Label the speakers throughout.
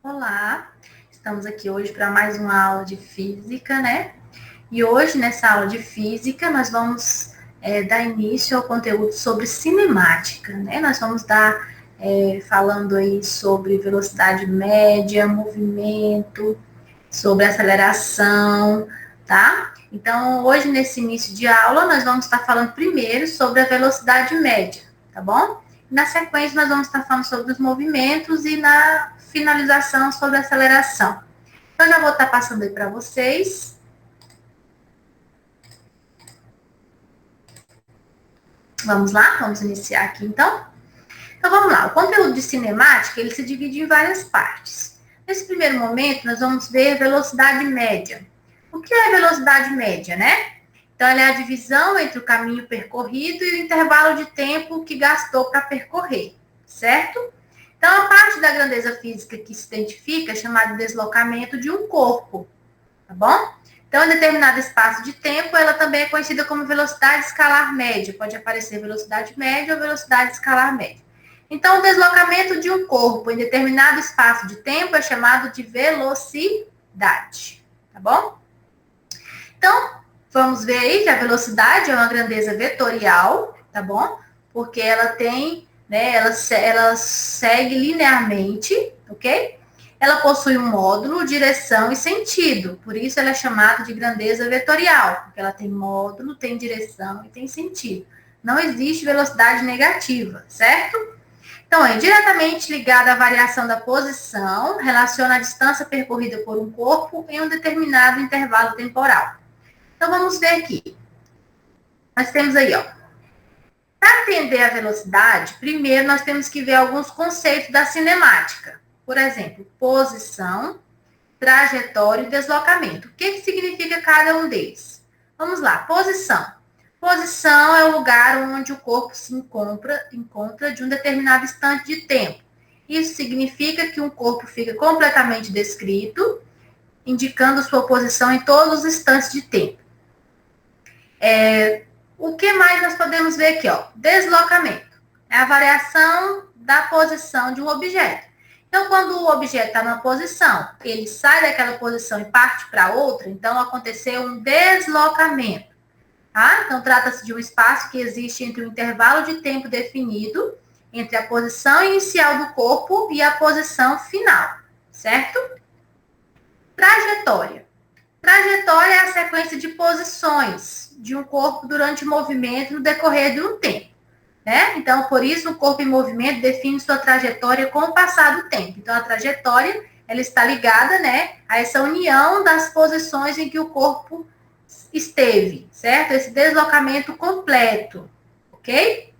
Speaker 1: Olá, estamos aqui hoje para mais uma aula de física, né? E hoje, nessa aula de física, nós vamos dar início ao conteúdo sobre cinemática, né? Nós vamos dar falando aí sobre velocidade média, movimento, sobre aceleração, tá? Então, hoje, nesse início de aula, nós vamos estar falando primeiro sobre a velocidade média, tá bom? Na sequência, nós vamos estar falando sobre os movimentos e na finalização sobre a aceleração. Então, já vou estar passando aí para vocês. Vamos lá? Vamos iniciar aqui, então? Então, vamos lá. O conteúdo de cinemática, ele se divide em várias partes. Nesse primeiro momento, nós vamos ver a velocidade média. O que é a velocidade média, né? Então, ela é a divisão entre o caminho percorrido e o intervalo de tempo que gastou para percorrer, certo? Então, a parte da grandeza física que se identifica é chamada de deslocamento de um corpo, tá bom? Então, em determinado espaço de tempo, ela também é conhecida como velocidade escalar média. Pode aparecer velocidade média ou velocidade escalar média. Então, o deslocamento de um corpo em determinado espaço de tempo é chamado de velocidade, tá bom? Então, vamos ver aí que a velocidade é uma grandeza vetorial, tá bom? Porque ela tem, né, ela segue linearmente, ok? Ela possui um módulo, direção e sentido. Por isso ela é chamada de grandeza vetorial, porque ela tem módulo, tem direção e tem sentido. Não existe velocidade negativa, certo? Então, é diretamente ligada à variação da posição, relaciona a distância percorrida por um corpo em um determinado intervalo temporal. Então, vamos ver aqui. Nós temos aí, ó. Para entender a velocidade, primeiro nós temos que ver alguns conceitos da cinemática. Por exemplo, posição, trajetória e deslocamento. O que significa cada um deles? Vamos lá, posição. Posição é o lugar onde o corpo se encontra de um determinado instante de tempo. Isso significa que um corpo fica completamente descrito, indicando sua posição em todos os instantes de tempo. O que mais nós podemos ver aqui? Ó? Deslocamento. É a variação da posição de um objeto. Então, quando o objeto está numa posição, ele sai daquela posição e parte para outra, então aconteceu um deslocamento. Tá? Então, trata-se de um espaço que existe entre um intervalo de tempo definido entre a posição inicial do corpo e a posição final, certo? Trajetória. Trajetória é a sequência de posições de um corpo durante o movimento no decorrer de um tempo, né? Então, por isso, o corpo em movimento define sua trajetória com o passar do tempo. Então, a trajetória, ela está ligada, né, a essa união das posições em que o corpo esteve, certo? Esse deslocamento completo, ok?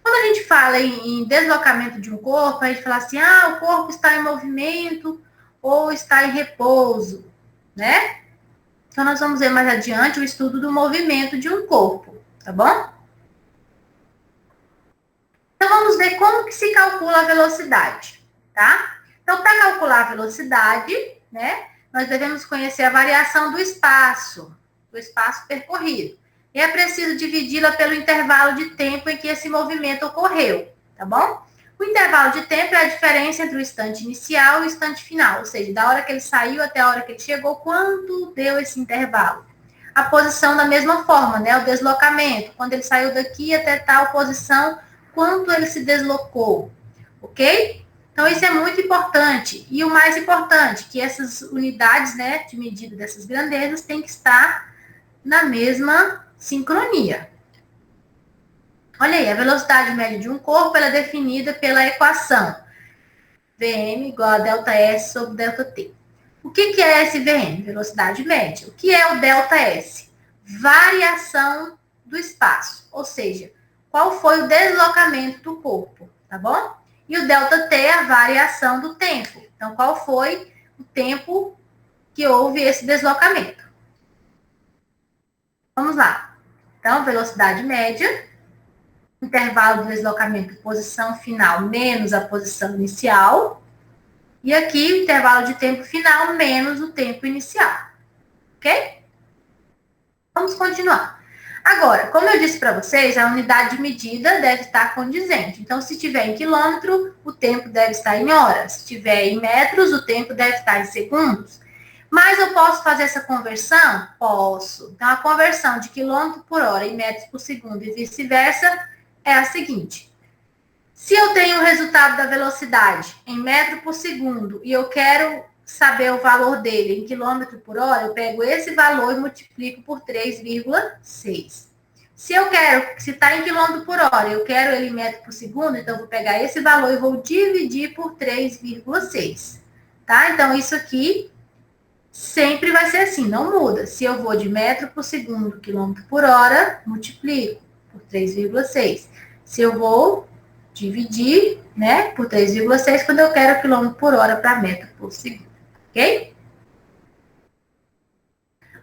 Speaker 1: Quando a gente fala em deslocamento de um corpo, a gente fala assim, o corpo está em movimento ou está em repouso, né? Então, nós vamos ver mais adiante o estudo do movimento de um corpo, tá bom? Então, vamos ver como que se calcula a velocidade, tá? Então, para calcular a velocidade, né, nós devemos conhecer a variação do espaço percorrido. E é preciso dividi-la pelo intervalo de tempo em que esse movimento ocorreu, tá bom? O intervalo de tempo é a diferença entre o instante inicial e o instante final, ou seja, da hora que ele saiu até a hora que ele chegou, quanto deu esse intervalo? A posição da mesma forma, né? O deslocamento, quando ele saiu daqui até tal posição, quanto ele se deslocou, ok? Então, isso é muito importante. E o mais importante, que essas unidades, né, de medida dessas grandezas têm que estar na mesma sincronia. Olha aí, a velocidade média de um corpo ela é definida pela equação Vm igual a ΔS sobre ΔT. O que é esse Vm? Velocidade média. O que é o ΔS? Variação do espaço, ou seja, qual foi o deslocamento do corpo, tá bom? E o ΔT é a variação do tempo. Então, qual foi o tempo que houve esse deslocamento? Vamos lá. Então, velocidade média, intervalo do deslocamento, posição final menos a posição inicial. E aqui, o intervalo de tempo final menos o tempo inicial. Ok? Vamos continuar. Agora, como eu disse para vocês, a unidade de medida deve estar condizente. Então, se tiver em quilômetro, o tempo deve estar em horas. Se tiver em metros, o tempo deve estar em segundos. Mas eu posso fazer essa conversão? Posso. Então, a conversão de quilômetro por hora em metros por segundo e vice-versa é a seguinte. Se eu tenho o resultado da velocidade em metro por segundo e eu quero saber o valor dele em quilômetro por hora, eu pego esse valor e multiplico por 3,6. Se eu quero, se está em quilômetro por hora, eu quero ele em metro por segundo, então eu vou pegar esse valor e vou dividir por 3,6. Tá? Então, isso aqui sempre vai ser assim, não muda. Se eu vou de metro por segundo, quilômetro por hora, multiplico por 3,6. Se eu vou dividir, né, por 3,6 quando eu quero quilômetro por hora para metro por segundo, ok?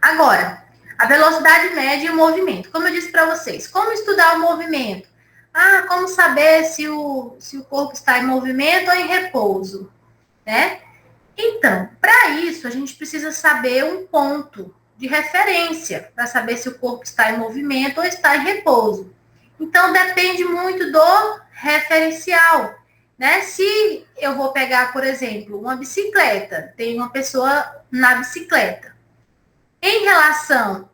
Speaker 1: Agora, a velocidade média e o movimento. Como eu disse para vocês, como estudar o movimento? Ah, como saber se o corpo está em movimento ou em repouso, né? Então, para isso, a gente precisa saber um ponto de referência para saber se o corpo está em movimento ou está em repouso. Então, depende muito do referencial, né? Se eu vou pegar, por exemplo, uma bicicleta, tem uma pessoa na bicicleta. Em relação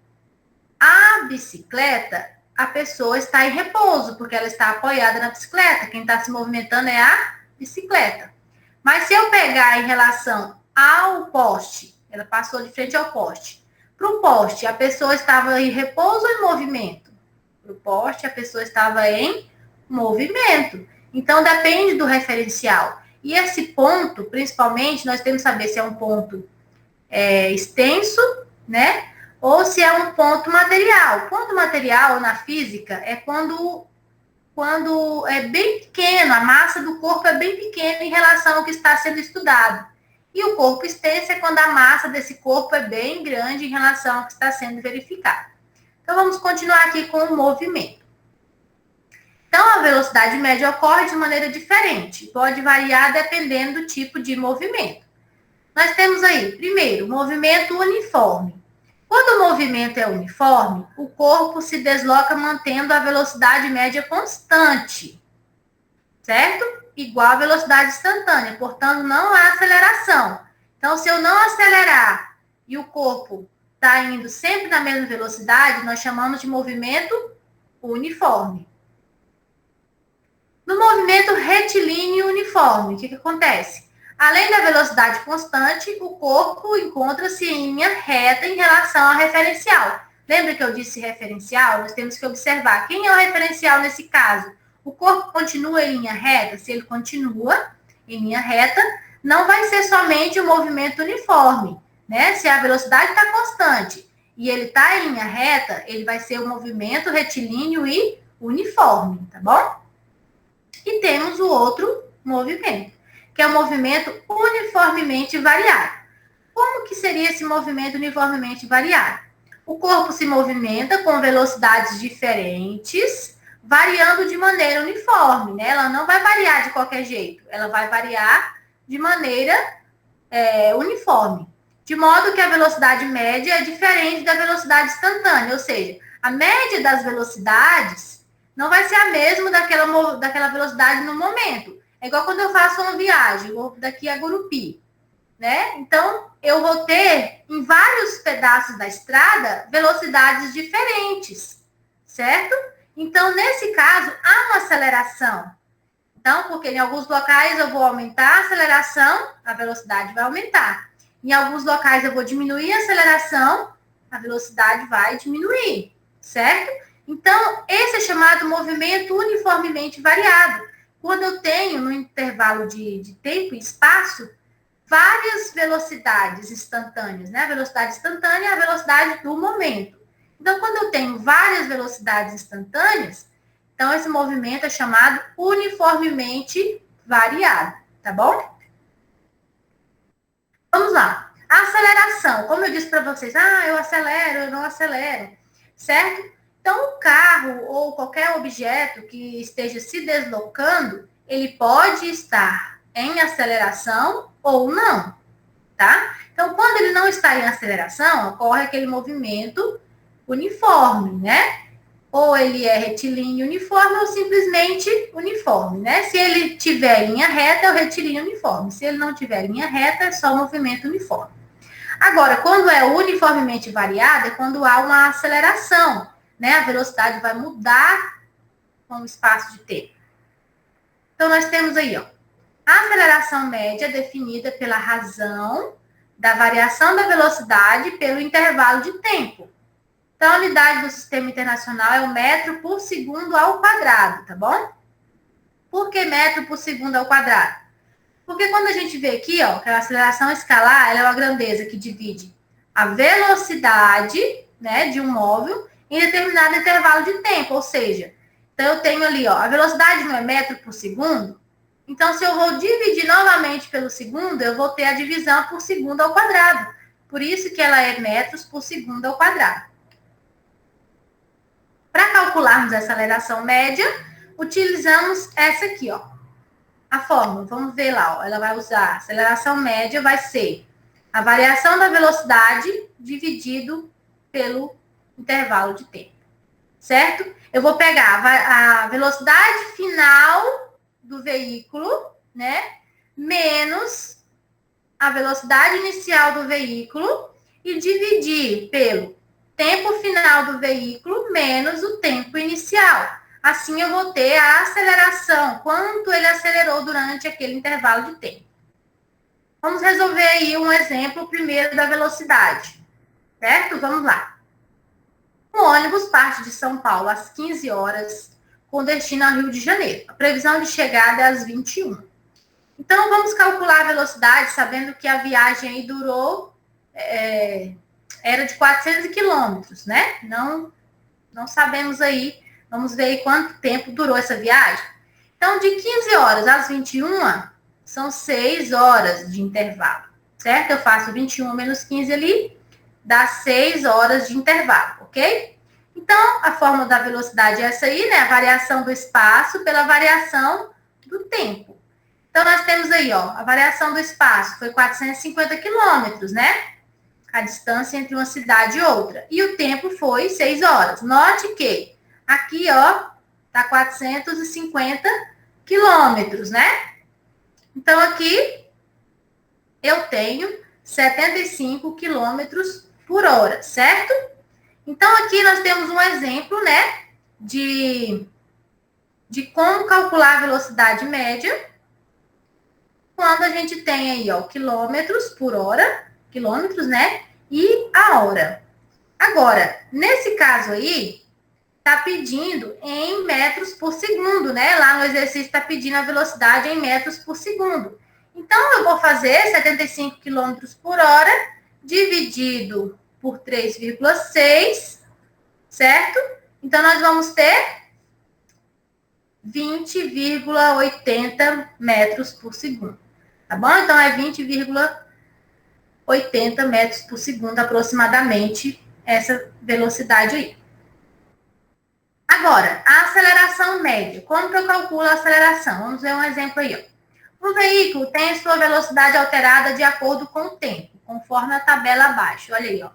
Speaker 1: à bicicleta, a pessoa está em repouso, porque ela está apoiada na bicicleta. Quem está se movimentando é a bicicleta. Mas se eu pegar em relação ao poste, ela passou de frente ao poste. Para o poste, a pessoa estava em repouso ou em movimento? Para o poste, a pessoa estava em movimento. Então, depende do referencial. E esse ponto, principalmente, nós temos que saber se é um ponto extenso, né? Ou se é um ponto material. Ponto material na física é quando é bem pequeno, a massa do corpo é bem pequena em relação ao que está sendo estudado. E o corpo extenso é quando a massa desse corpo é bem grande em relação ao que está sendo verificado. Então, vamos continuar aqui com o movimento. Então, a velocidade média ocorre de maneira diferente. Pode variar dependendo do tipo de movimento. Nós temos aí, primeiro, movimento uniforme. Quando o movimento é uniforme, o corpo se desloca mantendo a velocidade média constante, certo? Igual à velocidade instantânea, portanto, não há aceleração. Então, se eu não acelerar e o corpo está indo sempre na mesma velocidade, nós chamamos de movimento uniforme. No movimento retilíneo uniforme, o que acontece? Além da velocidade constante, o corpo encontra-se em linha reta em relação ao referencial. Lembra que eu disse referencial? Nós temos que observar quem é o referencial nesse caso. O corpo continua em linha reta? Se ele continua em linha reta, não vai ser somente o movimento uniforme, né? Se a velocidade está constante e ele está em linha reta, ele vai ser o movimento retilíneo e uniforme, tá bom? E temos o outro movimento, que é o movimento uniformemente variado. Como que seria esse movimento uniformemente variado? O corpo se movimenta com velocidades diferentes, variando de maneira uniforme, né? Ela não vai variar de qualquer jeito, ela vai variar de maneira uniforme. De modo que a velocidade média é diferente da velocidade instantânea, ou seja, a média das velocidades não vai ser a mesma daquela velocidade no momento. É igual quando eu faço uma viagem, vou daqui a Gurupi, né? Então, eu vou ter, em vários pedaços da estrada, velocidades diferentes, certo? Então, nesse caso, há uma aceleração. Então, porque em alguns locais eu vou aumentar a aceleração, a velocidade vai aumentar. Em alguns locais eu vou diminuir a aceleração, a velocidade vai diminuir, certo? Então, esse é chamado movimento uniformemente variado. Quando eu tenho, no intervalo de tempo e espaço, várias velocidades instantâneas, né? A velocidade instantânea é a velocidade do momento. Então, quando eu tenho várias velocidades instantâneas, então esse movimento é chamado uniformemente variado, tá bom? Vamos lá. A aceleração, como eu disse para vocês, eu acelero, eu não acelero, certo? Então, o carro ou qualquer objeto que esteja se deslocando, ele pode estar em aceleração ou não, tá? Então, quando ele não está em aceleração, ocorre aquele movimento uniforme, né? ou ele é retilíneo uniforme ou simplesmente uniforme, né? Se ele tiver linha reta, é o retilíneo uniforme. Se ele não tiver linha reta, é só movimento uniforme. Agora, quando é uniformemente variado, é quando há uma aceleração, né? A velocidade vai mudar com o espaço de tempo. Então, nós temos aí, ó, a aceleração média definida pela razão da variação da velocidade pelo intervalo de tempo. Então, a unidade do sistema internacional é o metro por segundo ao quadrado, tá bom? Por que metro por segundo ao quadrado? Porque quando a gente vê aqui, ó, que a aceleração escalar, ela é uma grandeza que divide a velocidade, né, de um móvel em determinado intervalo de tempo, ou seja, então eu tenho ali, ó, a velocidade não é metro por segundo, então se eu vou dividir novamente pelo segundo, eu vou ter a divisão por segundo ao quadrado. Por isso que ela é metros por segundo ao quadrado. Para calcularmos a aceleração média, utilizamos essa aqui, ó. A fórmula, vamos ver lá, ó. Ela vai usar a aceleração média, vai ser a variação da velocidade dividido pelo intervalo de tempo, certo? Eu vou pegar a velocidade final do veículo, né, menos a velocidade inicial do veículo e dividir pelo tempo final do veículo menos o tempo inicial. Assim, eu vou ter a aceleração, quanto ele acelerou durante aquele intervalo de tempo. Vamos resolver aí um exemplo primeiro da velocidade, certo? Vamos lá. O ônibus parte de São Paulo às 15 horas, com destino ao Rio de Janeiro. A previsão de chegada é às 21. Então, vamos calcular a velocidade, sabendo que a viagem aí durou, era de 400 quilômetros, né? Não sabemos aí. Vamos ver aí quanto tempo durou essa viagem. Então, de 15 horas às 21, são 6 horas de intervalo, certo? Eu faço 21 menos 15 ali, dá 6 horas de intervalo, ok? Então, a fórmula da velocidade é essa aí, né? A variação do espaço pela variação do tempo. Então, nós temos aí, ó, a variação do espaço foi 450 quilômetros, né? A distância entre uma cidade e outra. E o tempo foi 6 horas. Note que aqui, ó, tá 450 quilômetros, né? Então, aqui eu tenho 75 quilômetros por hora, certo? Então, aqui nós temos um exemplo, né, de como calcular a velocidade média quando a gente tem aí, ó, quilômetros por hora, quilômetros, né, e a hora. Agora, nesse caso aí, está pedindo em metros por segundo, né? Lá no exercício está pedindo a velocidade em metros por segundo. Então, eu vou fazer 75 km por hora dividido por 3,6, certo? Então, nós vamos ter 20,80 metros por segundo, tá bom? Então, é 20,80 metros por segundo, aproximadamente, essa velocidade aí. Agora, a aceleração média. Como que eu calculo a aceleração? Vamos ver um exemplo aí, ó. O veículo tem a sua velocidade alterada de acordo com o tempo, conforme a tabela abaixo. Olha aí, ó.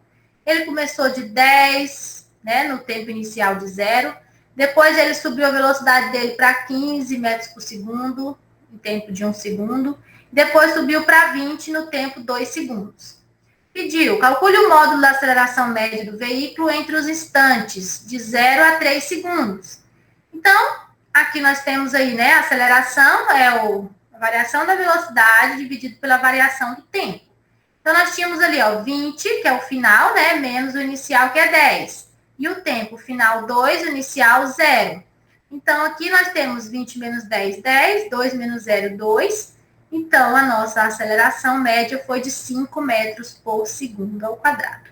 Speaker 1: Ele começou de 10, né, no tempo inicial de 0. Depois ele subiu a velocidade dele para 15 metros por segundo, em tempo de 1 segundo. Depois subiu para 20 no tempo 2 segundos. Pediu, calcule o módulo da aceleração média do veículo entre os instantes de 0 a 3 segundos. Então, aqui nós temos aí, né, a aceleração é a variação da velocidade dividido pela variação do tempo. Então, nós tínhamos ali, ó, 20, que é o final, né, menos o inicial, que é 10. E o tempo final, 2, o inicial, 0. Então, aqui nós temos 20 menos 10, 10, 2 menos 0, 2. Então, a nossa aceleração média foi de 5 metros por segundo ao quadrado.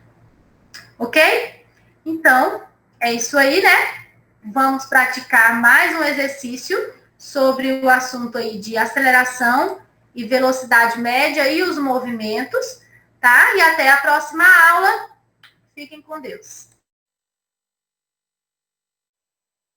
Speaker 1: Ok? Então, é isso aí, né? Vamos praticar mais um exercício sobre o assunto aí de aceleração e velocidade média e os movimentos, tá? E até a próxima aula. Fiquem com Deus.